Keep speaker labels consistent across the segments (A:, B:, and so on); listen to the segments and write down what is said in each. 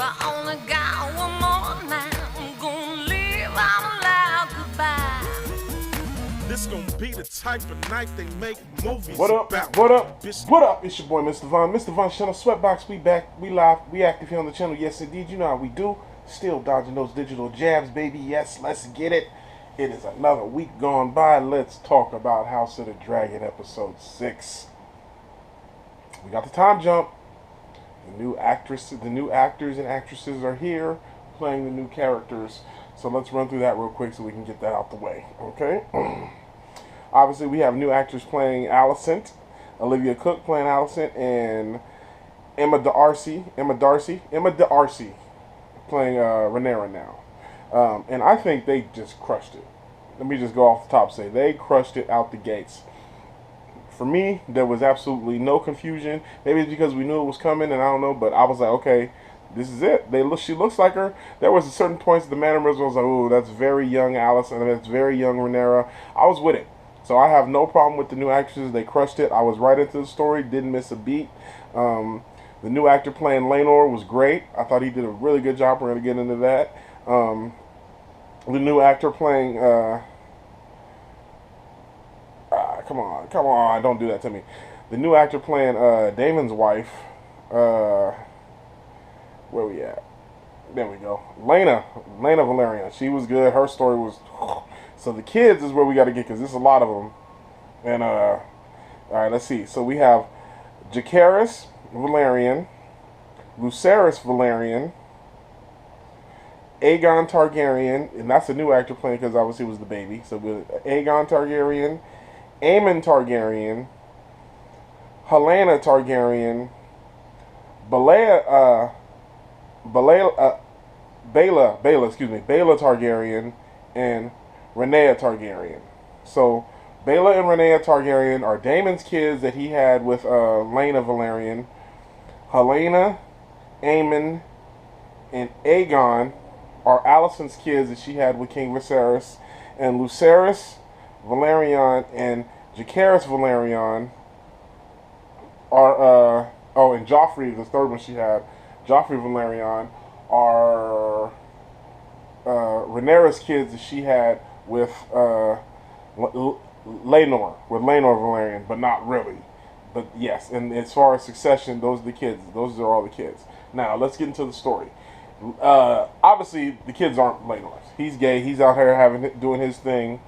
A: I only got one more night. I'm gonna leave out loud goodbye.
B: This gonna be the type of night they make movies
C: What up?
B: about.
C: What up? What up? It's your boy, Mr. Von. Mr. Von Channel Sweatbox. We back. We live. We active here on the channel. Yes, indeed. You know how we do. Still dodging those digital jabs, baby. Yes, let's get it. It is another week gone by. Let's talk about House of the Dragon episode 6. We got the time jump. The new actors and actresses are here playing the new characters. So let's run through that real quick so we can get that out the way. Okay? Obviously, we have new actors playing Alicent. Olivia Cook playing Alicent, and Emma D'Arcy playing Rhaenyra now. And I think they just crushed it. Let me just go off the top and say they crushed it out the gates. For me, there was absolutely no confusion. Maybe it's because we knew it was coming, and I don't know, but I was like, okay, this is it. She looks like her. There was a certain points the mannerism was like, oh, that's very young Alicent, and that's very young Rhaenyra. I was with it. So I have no problem with the new actresses. They crushed it. I was right into the story. Didn't miss a beat. The new actor playing Laenor was great. I thought he did a really good job. We're going to get into that. The new actor playing... come on. Don't do that to me. The new actor playing Damon's wife. Where we at? There we go. Lena Valerian. She was good. Her story was... So the kids is where we got to get, because there's a lot of them. And, all right, let's see. So we have Jacaerys Valerian, Lucerys Valerian, Aegon Targaryen, and that's a new actor playing because obviously it was the baby. So we Aegon Targaryen, Aemon Targaryen, Helaena Targaryen, Baela Targaryen, and Rhaenyra Targaryen. So Baela and Rhaenyra Targaryen are Damon's kids that he had with Lena Valerian. Helaena, Aemon, and Aegon are Alicent's kids that she had with King Viserys. And Lucerys Valerian and Jacaerys Valerian are and Joffrey, the third one she had, Joffrey Valerian, are Rhaenyra's kids that she had with Laenor Valerian, but not really. But yes, and as far as succession, those are the kids. Those are all the kids. Now let's get into the story. Obviously, the kids aren't Laenor's. He's gay. He's out here doing his thing.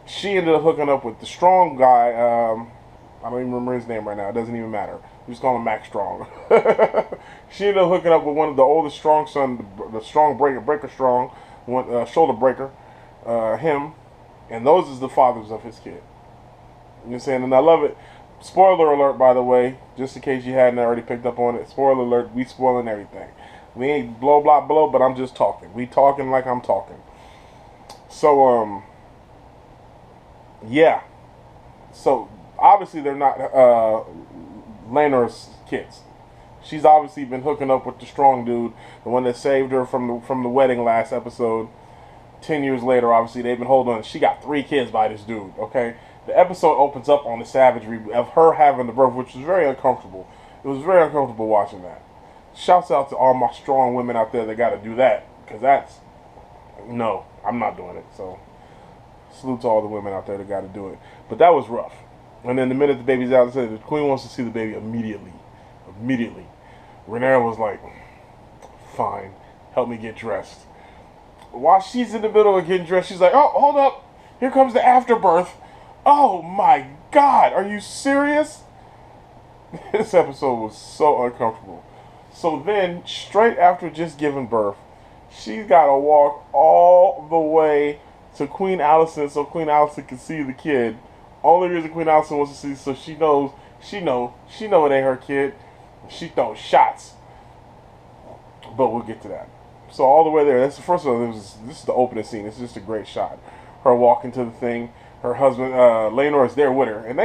C: She ended up hooking up with the strong guy. I don't even remember his name right now. It doesn't even matter. We just call him Max Strong. She ended up hooking up with one of the oldest strong son, the strong breaker strong, shoulder breaker. Him, and those is the fathers of his kid. You know what I'm saying? And I love it. Spoiler alert, by the way, just in case you hadn't already picked up on it. Spoiler alert, we spoiling everything. We ain't blow, but I'm just talking. We talking like I'm talking. So, yeah. So, obviously they're not Laenor's kids. She's obviously been hooking up with the strong dude, the one that saved her from the wedding last episode. 10 years later, obviously, they've been holding on. She got 3 kids by this dude, okay? The episode opens up on the savagery of her having the birth, which was very uncomfortable. It was very uncomfortable watching that. Shouts out to all my strong women out there that got to do that, because that's... No, I'm not doing it, so... Salute to all the women out there that got to do it. But that was rough. And then the minute the baby's out, the queen wants to see the baby immediately. Immediately. Rhaenyra was like, fine, help me get dressed. While she's in the middle of getting dressed, she's like, oh, hold up. Here comes the afterbirth. Oh, my God. Are you serious? This episode was so uncomfortable. So then, straight after just giving birth, she's got to walk all the way to Queen Alicent so Queen Alicent can see the kid. Only reason Queen Alicent wants to see, so she knows it ain't her kid. She throws shots. But we'll get to that. So all the way there, that's the first one. This is the opening scene. It's just a great shot. Her walking to the thing. Her husband, Laenor, is there with her. And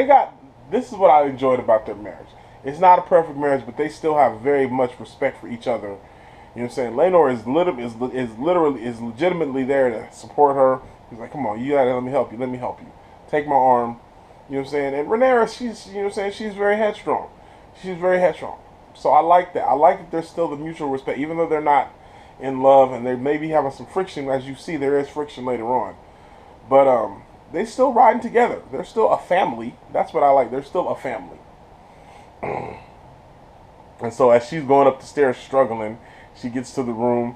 C: this is what I enjoyed about their marriage. It's not a perfect marriage, but they still have very much respect for each other. You know what I'm saying? Laenor is legitimately there to support her. He's like, come on, you gotta let me help you. Take my arm. You know what I'm saying? And Rhaenyra, she's, you know what I'm saying, she's very headstrong. So I like that. I like that there's still the mutual respect, even though they're not in love and they may be having some friction. As you see, there is friction later on, but they still riding together. They're still a family. That's what I like. They're still a family. And so as she's going up the stairs struggling, she gets to the room.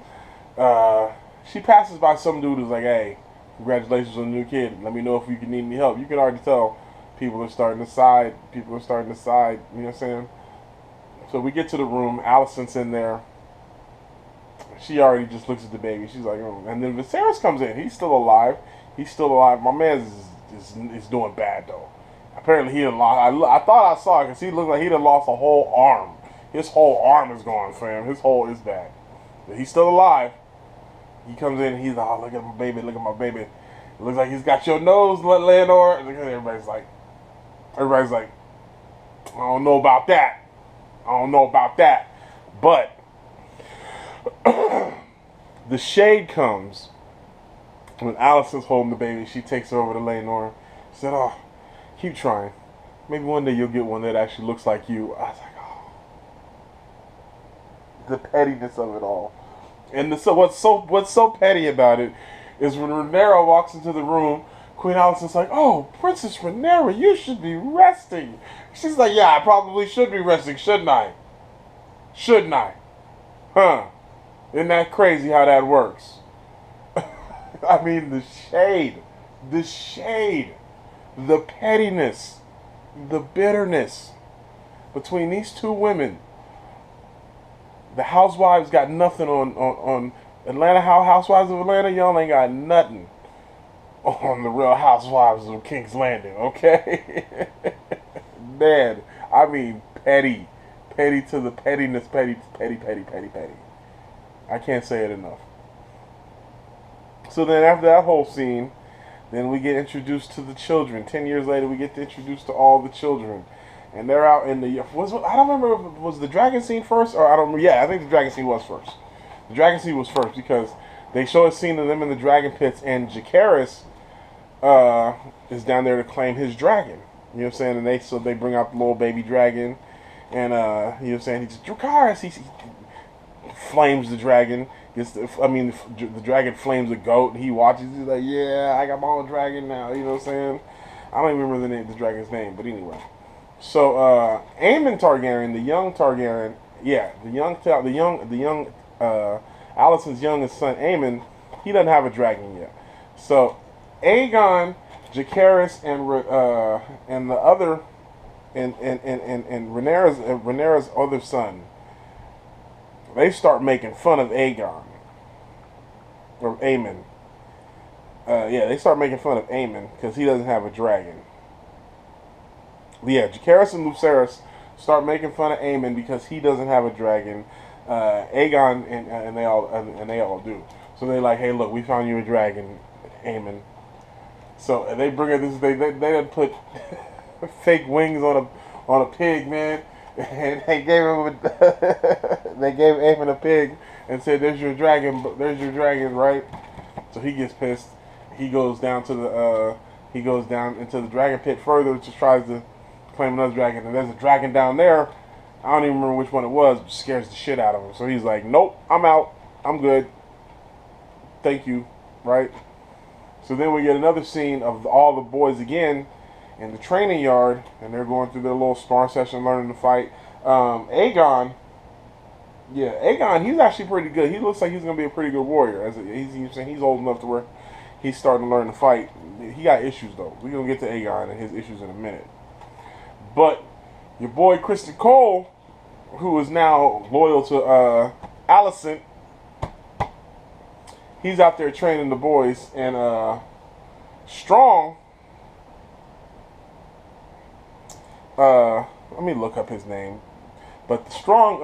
C: She passes by some dude who's like, "Hey, congratulations on the new kid. Let me know if you can need any help." You can already tell people are starting to side. People are starting to side. You know what I'm saying? So we get to the room. Allison's in there. She already just looks at the baby. She's like, oh. And then Viserys comes in. He's still alive. He's still alive. My man is doing bad, though. Apparently he done lost. I thought I saw it because he looked like he done lost a whole arm. His whole arm is gone, fam. His whole is bad. But he's still alive. He comes in and he's like, oh, look at my baby. Look at my baby. It looks like he's got your nose, Leonor. Everybody's like, I don't know about that. I don't know about that. But the shade comes when Allison's holding the baby. She takes her over to Leonor. She said, oh, keep trying. Maybe one day you'll get one that actually looks like you. I was like, oh. The pettiness of it all. And what's so petty about it is when Rhaenyra walks into the room, Queen Alicent's like, oh, Princess Rhaenyra, you should be resting. She's like, yeah, I probably should be resting, shouldn't I? Shouldn't I? Huh? Isn't that crazy how that works? I mean, the shade, the pettiness, the bitterness between these two women. The housewives got nothing on Atlanta. Housewives of Atlanta, y'all ain't got nothing on the Real Housewives of King's Landing, okay? Man, I mean petty to the pettiness, petty. I can't say it enough. So then after that whole scene, then we get introduced to the children. 10 years later, we get introduced to all the children. And they're out in the... I don't remember if it was the dragon scene first, or I don't... Yeah, I think the dragon scene was first. The dragon scene was first because they show a scene of them in the dragon pits, and Jacaerys is down there to claim his dragon. You know what I'm saying? And they bring out the little baby dragon, and you know what I'm saying? He's Jacaerys. He flames the dragon. The dragon flames a goat. He watches. He's like, yeah, I got my own dragon now. You know what I'm saying? I don't even remember the dragon's name, but anyway. So Aemon Targaryen, the young Targaryen, Alicent's youngest son, Aemon, he doesn't have a dragon yet. So Aegon, Jacaerys, and the other, and Rhaenyra's other son, they start making fun of Aegon or Aemon. They start making fun of Aemon because he doesn't have a dragon. Yeah, Jacaerys and Lucerys start making fun of Aemon because he doesn't have a dragon. Aegon and they all do. So they're like, hey, look, we found you a dragon, Aemon. So they bring her this. They done put fake wings on a pig, man, and they gave him they gave Aemon a pig and said, "There's your dragon, right?" So he gets pissed. He goes down into the dragon pit further to try to claim another dragon, and there's a dragon down there. I don't even remember which one it was, but scares the shit out of him. So he's like, nope, I'm out. I'm good. Thank you. Right? So then we get another scene of all the boys again in the training yard, and they're going through their little sparring session, learning to fight. Aegon, he's actually pretty good. He looks like he's going to be a pretty good warrior. He's old enough to where he's starting to learn to fight. He got issues, though. We're going to get to Aegon and his issues in a minute. But your boy Kristen Cole, who is now loyal to Alicent, he's out there training the boys, and Strong, let me look up his name, but the Strong,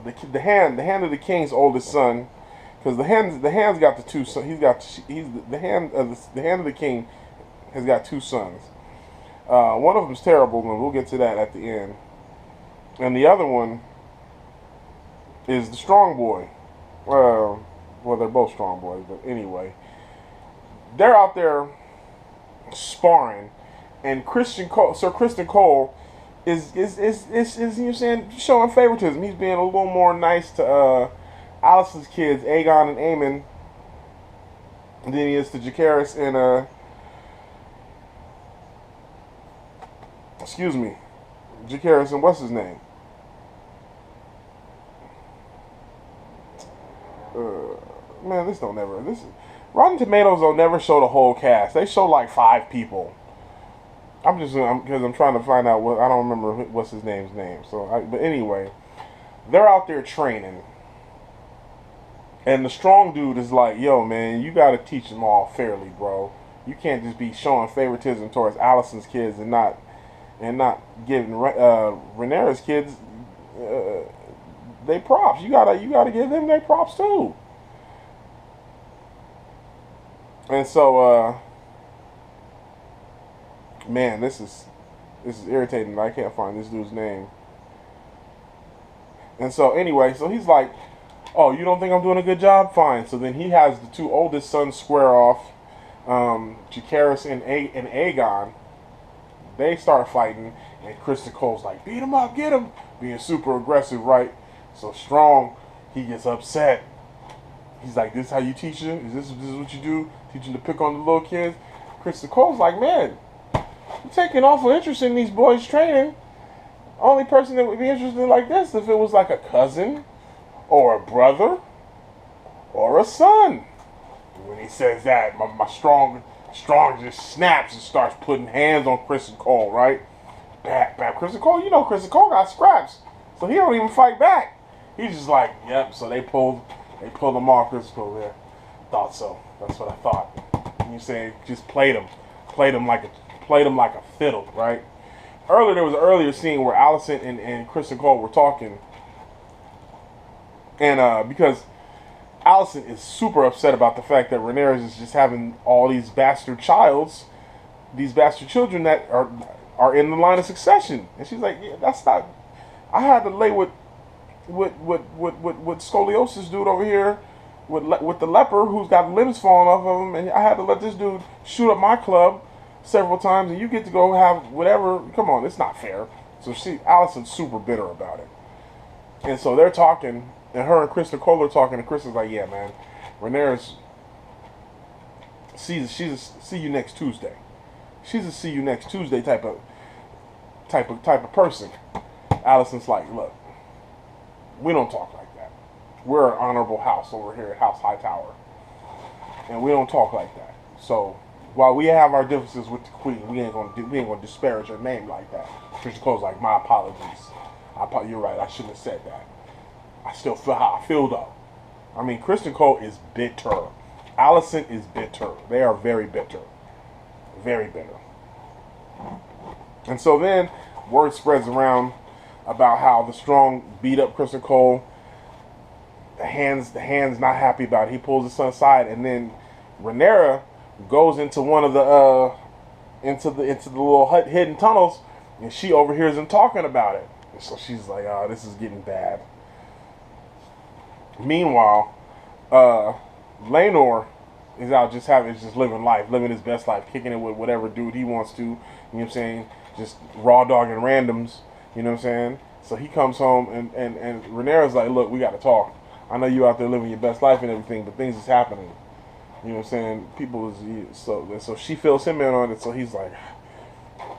C: the hand of the king's oldest son, because the hand's got the two sons. The hand of the king has got two sons. One of them's terrible, and we'll get to that at the end. And the other one is the strong boy. Well, they're both strong boys, but anyway. They're out there sparring, and Sir Kristen Cole is you know saying, showing favoritism. He's being a little more nice to Allison's kids, Aegon and Aemon, than he is to Jacaerys and excuse me, Jacaerys and what's his name? Man, Rotten Tomatoes don't never show the whole cast. They show like 5 people. Because I'm trying to find out what I don't remember what's his name's name. But anyway, they're out there training, and the strong dude is like, "Yo, man, you got to teach them all fairly, bro. You can't just be showing favoritism towards Allison's kids and not giving Rhaenyra's kids they props. You gotta give them their props too." And so, man, this is irritating. I can't find this dude's name. And so, anyway, so he's like, "Oh, you don't think I'm doing a good job? Fine." So then he has the 2 oldest sons square off, Jacaerys and Aegon. They start fighting, and Kristen Cole's like, "Beat him up, get him," being super aggressive, right? So Strong, he gets upset. He's like, "This is how you teach them? Is this what you do? Teach them to pick on the little kids?" Kristen Cole's like, "Man, I'm taking awful interest in these boys training. Only person that would be interested like this if it was like a cousin or a brother or a son." When he says that, my Strong just snaps and starts putting hands on Kristen Cole, right? Bap. Kristen Cole, you know Kristen Cole got scraps, so he don't even fight back. He's just like, "Yep." So they pulled him off. Kristen Cole there. Thought so. That's what I thought. And you saying just played him like a fiddle, right? There was an earlier scene where Allison and Kristen Cole were talking, and because Allison is super upset about the fact that Rhaenyra is just having all these bastard children that are in the line of succession, and she's like, "Yeah, that's not." I had to lay with scoliosis dude over here, with the leper who's got limbs falling off of him, and I had to let this dude shoot up my club several times, and you get to go have whatever. Come on, it's not fair. So Allison's super bitter about it, and so they're talking. And her and Kristen Cole are talking, and Kristen's like, "Yeah, man, Rhaenyra's she's a see you next Tuesday. She's a see you next Tuesday type of person." Allison's like, "Look, we don't talk like that. We're an honorable house over here at House Hightower, and we don't talk like that. So while we have our differences with the Queen, we ain't gonna disparage her name like that." Kristen Cole's like, "My apologies. You're right. I shouldn't have said that. I still feel how I feel though." I mean, Kristen Cole is bitter. Allison is bitter. They are very bitter. Very bitter. And so then word spreads around about how the Strong beat up Kristen Cole. The hand's not happy about it. He pulls his son aside, and then Rhaenyra goes into one of the into the little hidden tunnels, and she overhears them talking about it. And so she's like, "Oh, this is getting bad." Meanwhile, Laenor is out just living his best life, kicking it with whatever dude he wants to. You know what I'm saying? Just raw dogging randoms. You know what I'm saying? So he comes home, and Rhaenyra's like, "Look, we got to talk. I know you out there living your best life and everything, but things is happening. You know what I'm saying? People is so she fills him in on it. So he's like,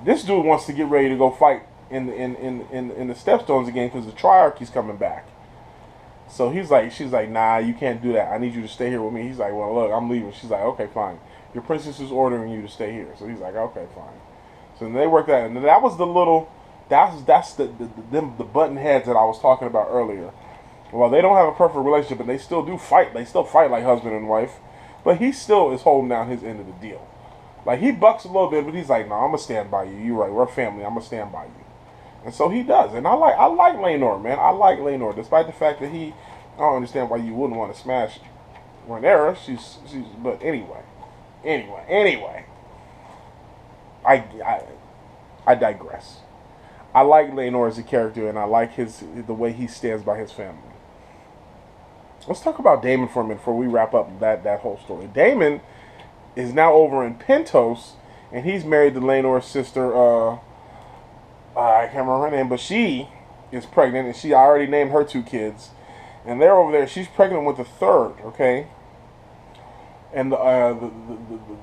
C: this dude wants to get ready to go fight in the Stepstones again because the Triarchy's coming back. So she's like, "Nah, you can't do that. I need you to stay here with me." He's like, "Well, look, I'm leaving." She's like, "Okay, fine. Your princess is ordering you to stay here." So he's like, "Okay, fine." So then they work that, and that was that's the button heads that I was talking about earlier. Well, they don't have a perfect relationship, but they still do fight. They still fight like husband and wife, but he still is holding down his end of the deal. Like, he bucks a little bit, but he's like, "No, I'm gonna stand by you. You're right. We're a family. I'm gonna stand by you." And so he does, and I like Laenor, man. I like Laenor, despite the fact that I don't understand why you wouldn't want to smash Rhaenyra. But anyway. I digress. I like Laenor as a character, and I like the way he stands by his family. Let's talk about Damon for a minute before we wrap up that whole story. Damon is now over in Pentos, and he's married to Laenor's sister, I can't remember her name, but she is pregnant, and she already named her 2 kids, and they're over there. She's pregnant with the 3rd. Okay, and the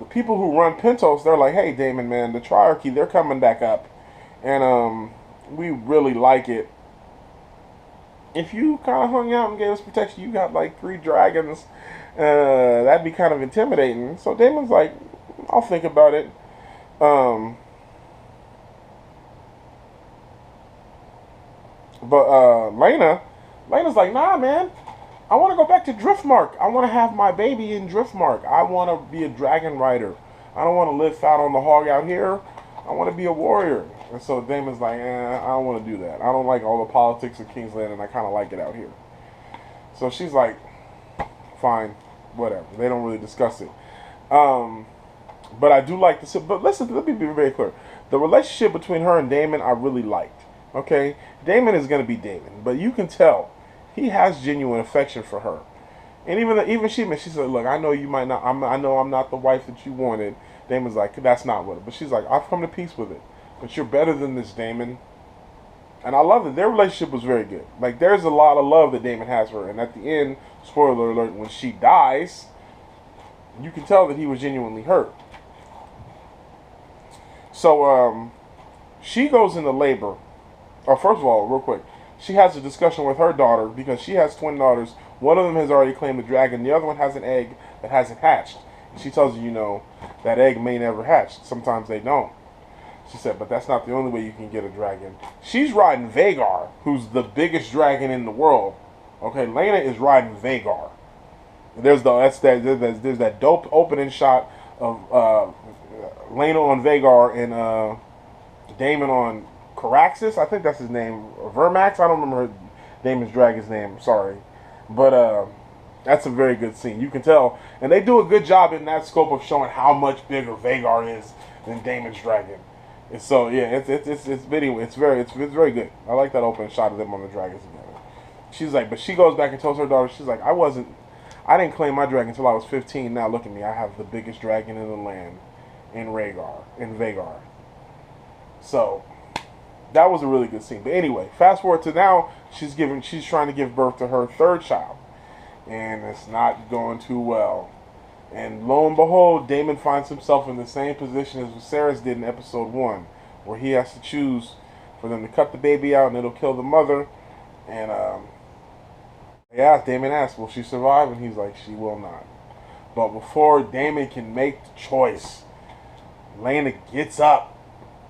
C: people who run Pintos, they're like, hey, Damon, man, the Triarchy, they're coming back up, and we really like it if you kind of hung out and gave us protection. You got like 3 dragons. That'd be kind of intimidating. So Damon's like, I'll think about it. But Lena's like, nah, man. I want to go back to Driftmark. I want to have my baby in Driftmark. I want to be a dragon rider. I don't want to live out on the hog out here. I want to be a warrior. And so Damon's like, I don't want to do that. I don't like all the politics of Kingsland, and I kind of like it out here. So she's like, fine, whatever. They don't really discuss it. But I do like this. But listen, let me be very clear. The relationship between her and Damon, I really liked. Okay? Damon is going to be Damon. But you can tell he has genuine affection for her. And even she said, look, I know you might not, I know I'm not the wife that you wanted. Damon's like, that's not what it. But she's like, I've come to peace with it. But you're better than this, Damon. And I love it. Their relationship was very good. Like, there's a lot of love that Damon has for her. And at the end, spoiler alert, when she dies, you can tell that he was genuinely hurt. So, she goes into labor. Oh, first of all, real quick, she has a discussion with her daughter because she has twin daughters. One of them has already claimed the dragon. The other one has an egg that hasn't hatched. She tells you, that egg may never hatch. Sometimes they don't. She said, but that's not the only way you can get a dragon. She's riding Vagar, who's the biggest dragon in the world. Okay, Lena is riding Vagar. There's that dope opening shot of Lena on Vagar and Damon on Caraxes. I think that's his name. Vermax. I don't remember Damon's dragon's name. Sorry, but that's a very good scene. You can tell, and they do a good job in that scope of showing how much bigger Vagar is than Damon's dragon. And so yeah, it's very good. I like that opening shot of them on the dragons together. She's like, but she goes back and tells her daughter, she's like, I didn't claim my dragon until I was 15. Now look at me, I have the biggest dragon in the land, in Vagar. So that was a really good scene. But anyway, fast forward to now, she's trying to give birth to her 3rd child, and it's not going too well. And lo and behold, Damon finds himself in the same position as Viserys did in episode 1, where he has to choose for them to cut the baby out and it'll kill the mother. And Damon asks, will she survive? And he's like, she will not. But before Damon can make the choice, Lena gets up,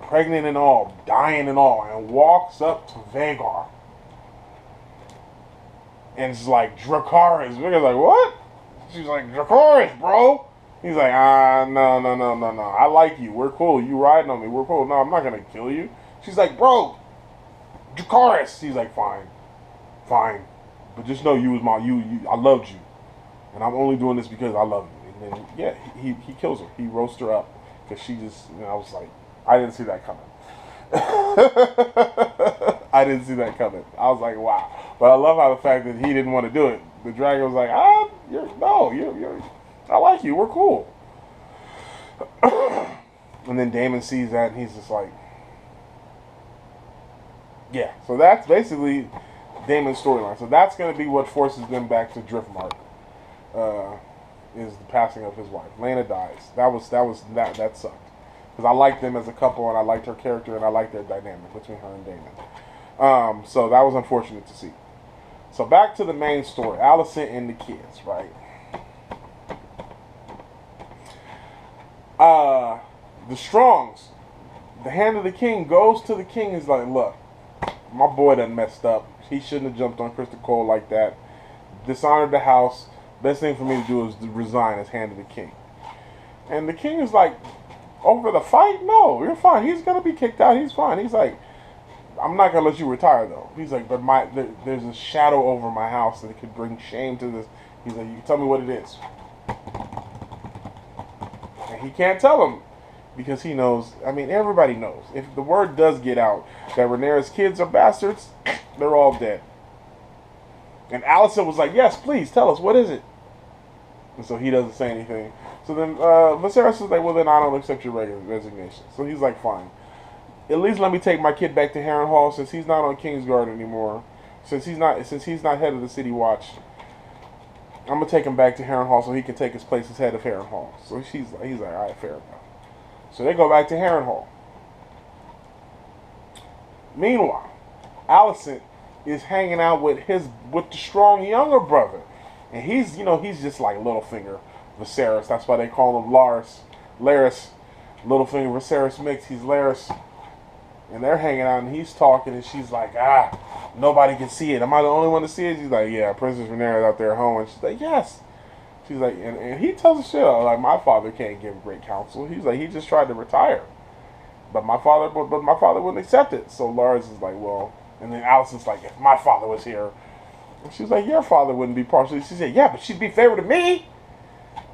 C: pregnant and all, dying and all, and walks up to Vagar. And it's like, Dracarys. Vagar's like, what? She's like, Dracarys, bro. He's like, no. I like you. We're cool. You riding on me. We're cool. No, I'm not going to kill you. She's like, bro, Dracarys. He's like, fine. But just know you was I loved you. And I'm only doing this because I love you. And then, yeah, he kills her. He roasts her up. Because she just, I was like, I didn't see that coming. I didn't see that coming. I was like, wow. But I love how the fact that he didn't want to do it. The dragon was like, I like you. We're cool. And then Damon sees that and he's just like, yeah. So that's basically Damon's storyline. So that's going to be what forces them back to Driftmark. Is the passing of his wife. Lena dies. That sucked. Because I liked them as a couple, and I liked her character, and I liked their dynamic between her and Damon. So that was unfortunate to see. So back to the main story. Alicent and the kids, right? The Strongs. The Hand of the King goes to the king and is like, look, my boy done messed up. He shouldn't have jumped on Krista Cole like that. Dishonored the house. Best thing for me to do is to resign as Hand of the King. And the king is like, over the fight? No, you're fine. He's going to be kicked out. He's fine. He's like, I'm not going to let you retire, though. He's like, but there's a shadow over my house that could bring shame to this. He's like, you can tell me what it is. And he can't tell him because he knows, everybody knows. If the word does get out that Rhaenyra's kids are bastards, they're all dead. And Alicent was like, yes, please, tell us, what is it? And so he doesn't say anything. So then Viserys is like, well, then I don't accept your resignation. So he's like, fine. at least let me take my kid back to Harrenhal since he's not on Kingsguard anymore. Since he's not head of the City Watch. I'm gonna take him back to Harrenhal so he can take his place as head of Harrenhal. So he's like, all right, fair enough. So they go back to Harrenhal. Meanwhile, Alicent is hanging out with the strong younger brother, and he's just like Littlefinger Viserys. That's why they call him Laris. Littlefinger Viserys mix. He's Laris, and they're hanging out, and he's talking, and she's like, nobody can see it. Am I the only one to see it? He's like, yeah, Princess Rhaenyra's out there home, and she's like, yes. She's like, and he tells the shit out, like, my father can't give great counsel. He's like, he just tried to retire, but my father wouldn't accept it. So Laris is like, well, and then Alicent's like, if my father was here, and she's like, your father wouldn't be partial. She said, yeah, but she'd be favored to me.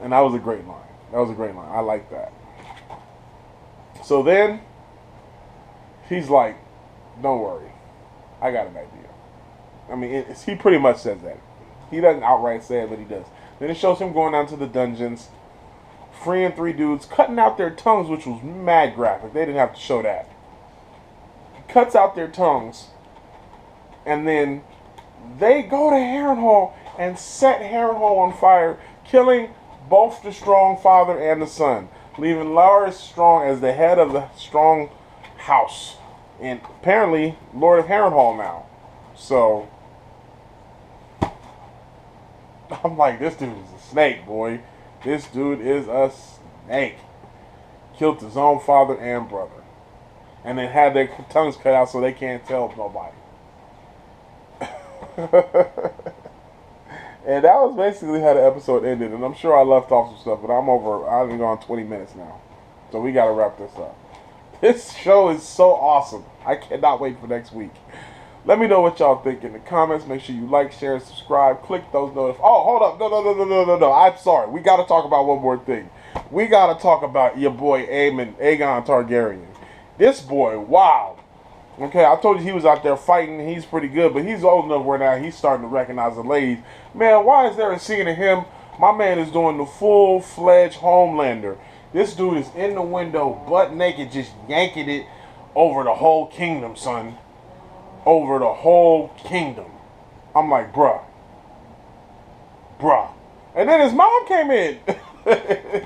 C: And that was a great line. I like that. So then he's like, don't worry, I got an idea. I mean, he pretty much says that. He doesn't outright say it, but he does. Then it shows him going down to the dungeons, freeing 3 dudes, cutting out their tongues, which was mad graphic. They didn't have to show that. He cuts out their tongues, and then they go to Harrenhal and set Harrenhal on fire, killing both the strong father and the son, leaving Laris Strong as the head of the strong house, and apparently Lord of Harrenhal now. So I'm like, this dude is a snake, boy. This dude is a snake. Killed his own father and brother, and then had their tongues cut out so they can't tell nobody. And that was basically how the episode ended. And I'm sure I left off some stuff, but I've been gone 20 minutes now. So we got to wrap this up. This show is so awesome. I cannot wait for next week. Let me know what y'all think in the comments. Make sure you like, share, subscribe. Click those notifications. Oh, hold up. No. I'm sorry. We got to talk about one more thing. We got to talk about your boy Aegon Targaryen. This boy, wow. Okay, I told you he was out there fighting. He's pretty good, but he's old enough where now he's starting to recognize the ladies. Man, why is there a scene of him? My man is doing the full-fledged Homelander. This dude is in the window, butt naked, just yanking it over the whole kingdom, son. Over the whole kingdom. I'm like, bruh. And then his mom came in.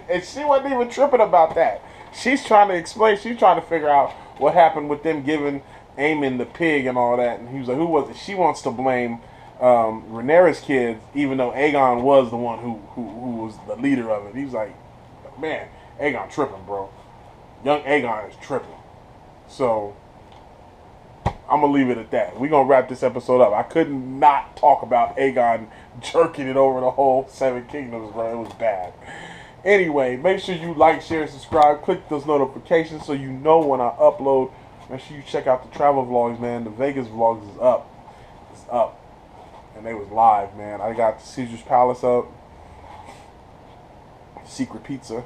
C: And she wasn't even tripping about that. She's trying to explain. She's trying to figure out what happened with them giving Aemon the pig and all that. And he was like, who was it? She wants to blame Rhaenyra's kids, even though Aegon was the one who was the leader of it. He was like, man, Aegon tripping, bro. Young Aegon is tripping. So I'm going to leave it at that. We're going to wrap this episode up. I could not talk about Aegon jerking it over the whole 7 Kingdoms, bro. It was bad. Anyway, make sure you like, share, subscribe. Click those notifications so you know when I upload. Make sure you check out the travel vlogs, man. The Vegas vlogs is up. It's up. And they was live, man. I got the Caesar's Palace up. Secret Pizza.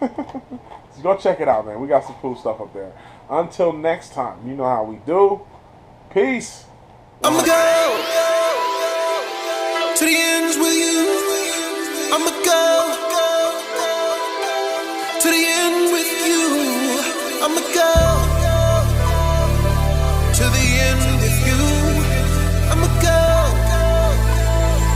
C: So go check it out, man. We got some cool stuff up there. Until next time, you know how we do. Peace.
D: I'ma go to the ends with you.